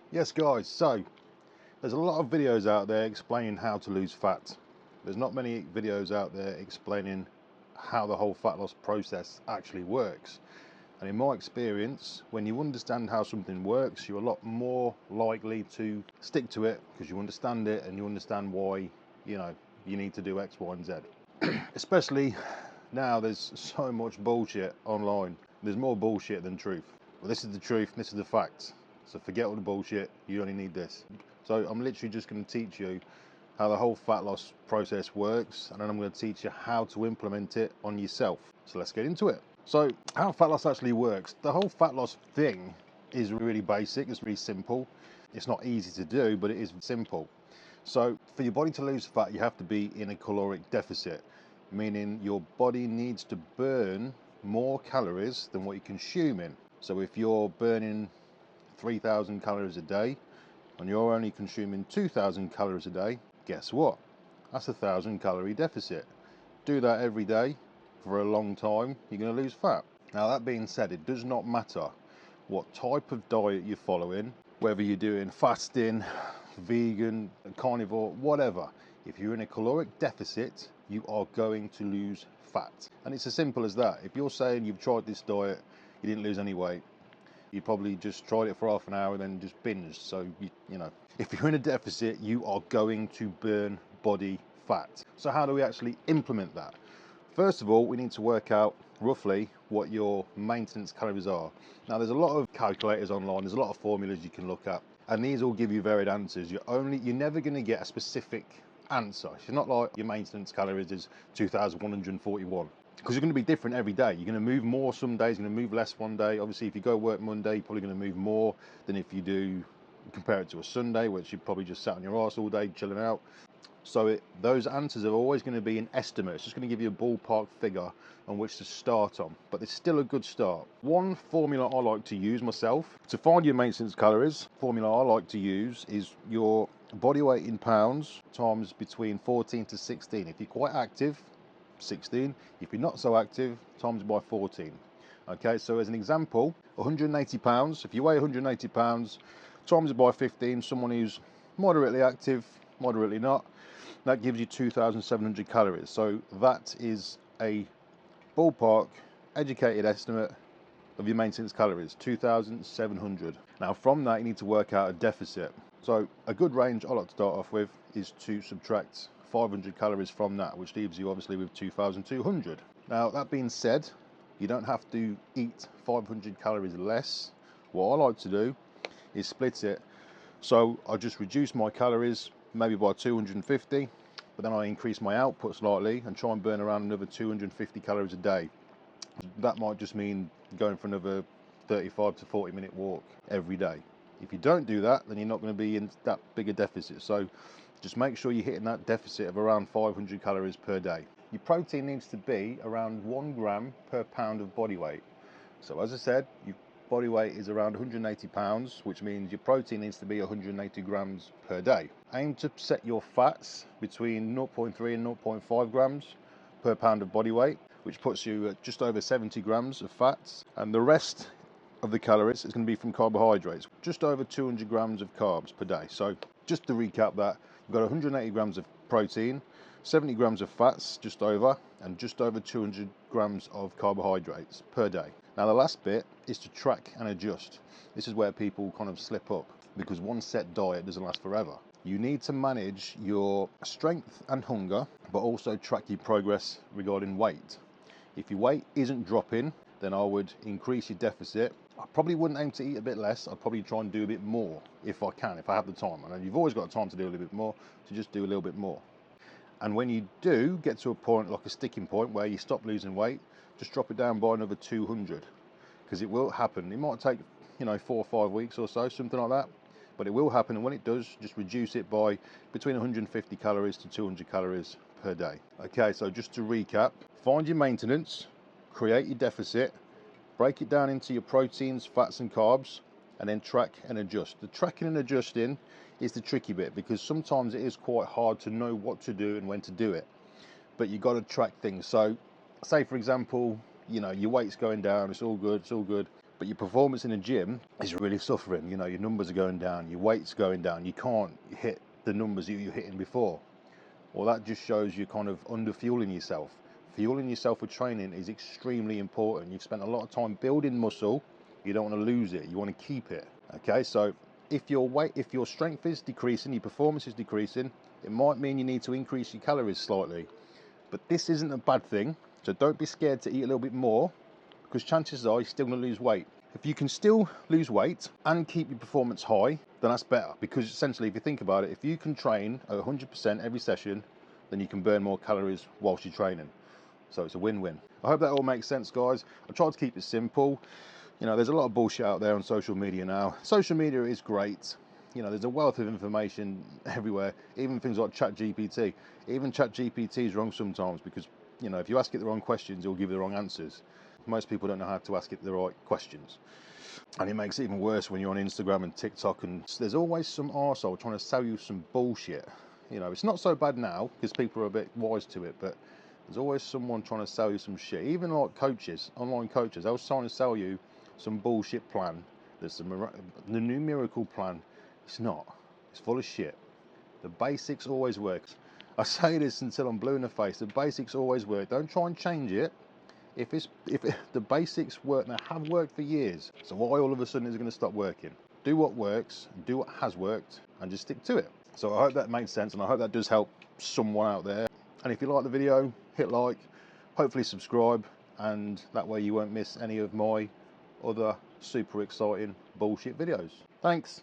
Yes guys, so there's a lot of videos out there explaining how to lose fat. There's not many videos out there explaining how the whole fat loss process actually works. And in my experience, when you understand how something works, you're a lot more likely to stick to it because you understand it and you understand why, you need to do X, Y, and Z. Especially now there's so much bullshit online. There's more bullshit than truth. Well, this is the truth, this is the facts. So forget all the bullshit, you only need this. So I'm literally just going to teach you how the whole fat loss process works, and then I'm going to teach you how to implement it on yourself. So let's get into it. So how fat loss actually works. The whole fat loss thing is really basic, it's really simple. It's not easy to do, but it is simple. So for your body to lose fat, you have to be in a caloric deficit, meaning your body needs to burn more calories than what you're consuming. So if you're burning 3,000 calories a day and you're only consuming 2,000 calories a day, guess what? That's a 1,000 calorie deficit. Do that every day for a long time, you're going to lose fat. Now that being said, it does not matter what type of diet you're following, whether you're doing fasting, vegan, carnivore, whatever. If you're in a caloric deficit, you are going to lose fat. And it's as simple as that. If you're saying you've tried this diet, you didn't lose any weight, you probably just tried it for half an hour and then just binged. So, if you're in a deficit, you are going to burn body fat. So how do we actually implement that? First of all, we need to work out roughly what your maintenance calories are. Now, there's a lot of calculators online, there's a lot of formulas you can look at, and these all give you varied answers. You're never going to get a specific answer. It's not like your maintenance calories is 2,141. Because you're going to be different every day. You're going to move more some days, you're going to move less one day. Obviously, if you go work Monday, you're probably going to move more than if you do compare it to a Sunday, which you probably just sat on your arse all day chilling out. So those answers are always going to be an estimate. It's just going to give you a ballpark figure on which to start on, but it's still a good start. One formula I like to use myself to find your maintenance calories, formula I like to use is your body weight in pounds times between 14 to 16. If you're quite active, 16. If you're not so active, times by 14. Okay, so as an example, 180 pounds, if you weigh 180 pounds, times it by 15, someone who's moderately active, moderately not, that gives you 2,700 calories. So that is a ballpark, educated estimate of your maintenance calories, 2,700. Now from that, you need to work out a deficit. So a good range I like to start off with is to subtract 500 calories from that, which leaves you obviously with 2,200. Now that being said, you don't have to eat 500 calories less. What I like to do is split it. So I just reduce my calories maybe by 250, but then I increase my output slightly and try and burn around another 250 calories a day. That might just mean going for another 35 to 40 minute walk every day. If you don't do that, then you're not going to be in that big a deficit. So just make sure you're hitting that deficit of around 500 calories per day. Your protein needs to be around 1 gram per pound of body weight. So as I said, your body weight is around 180 pounds, which means your protein needs to be 180 grams per day. Aim to set your fats between 0.3 and 0.5 grams per pound of body weight, which puts you at just over 70 grams of fats. And the rest of the calories is going to be from carbohydrates, just over 200 grams of carbs per day. So just to recap that, you've got 180 grams of protein, 70 grams of fats, just over, and just over 200 grams of carbohydrates per day. Now the last bit is to track and adjust. This is where people kind of slip up, because one set diet doesn't last forever. You need to manage your strength and hunger, but also track your progress regarding weight. If your weight isn't dropping, then I would increase your deficit. I probably wouldn't aim to eat a bit less. I'd probably try and do a bit more if I can, if I have the time. And you've always got time to do a little bit more, so just do a little bit more. And when you do get to a point, like a sticking point, where you stop losing weight, just drop it down by another 200, because it will happen. It might take, 4 or 5 weeks or so, something like that, but it will happen. And when it does, just reduce it by between 150 calories to 200 calories per day. Okay, so just to recap, find your maintenance, create your deficit, break it down into your proteins, fats and carbs, and then track and adjust. The tracking and adjusting is the tricky bit, because sometimes it is quite hard to know what to do and when to do it, but you got to track things. So say for example, your weight's going down, it's all good, but your performance in the gym is really suffering. You know, your numbers are going down, your weight's going down, you can't hit the numbers that you were hitting before. Well, that just shows you're kind of under fueling yourself. Fueling yourself with training is extremely important. You've spent a lot of time building muscle, you don't want to lose it, you want to keep it. Okay, so if your strength is decreasing, your performance is decreasing, it might mean you need to increase your calories slightly. But this isn't a bad thing, so don't be scared to eat a little bit more, because chances are you're still going to lose weight. If you can still lose weight and keep your performance high, then that's better, because essentially, if you think about it, if you can train at 100% every session, then you can burn more calories whilst you're training. So it's a win-win. I hope that all makes sense, guys. I tried to keep it simple. You know, there's a lot of bullshit out there on social media now. Social media is great. You know, there's a wealth of information everywhere, even things like ChatGPT. Even ChatGPT is wrong sometimes because, you know, if you ask it the wrong questions, it'll give you the wrong answers. Most people don't know how to ask it the right questions. And it makes it even worse when you're on Instagram and TikTok, and there's always some arsehole trying to sell you some bullshit. You know, it's not so bad now because people are a bit wise to it, but there's always someone trying to sell you some shit. Even like coaches, online coaches, they was trying to sell you some bullshit plan. There's the new miracle plan. It's not. It's full of shit. The basics always work. I say this until I'm blue in the face. The basics always work. Don't try and change it. The basics work, they have worked for years. So why all of a sudden is it going to stop working? Do what works, do what has worked, and just stick to it. So I hope that made sense, and I hope that does help someone out there. And if you like the video, hit like, hopefully subscribe, and that way you won't miss any of my other super exciting bullshit videos. Thanks.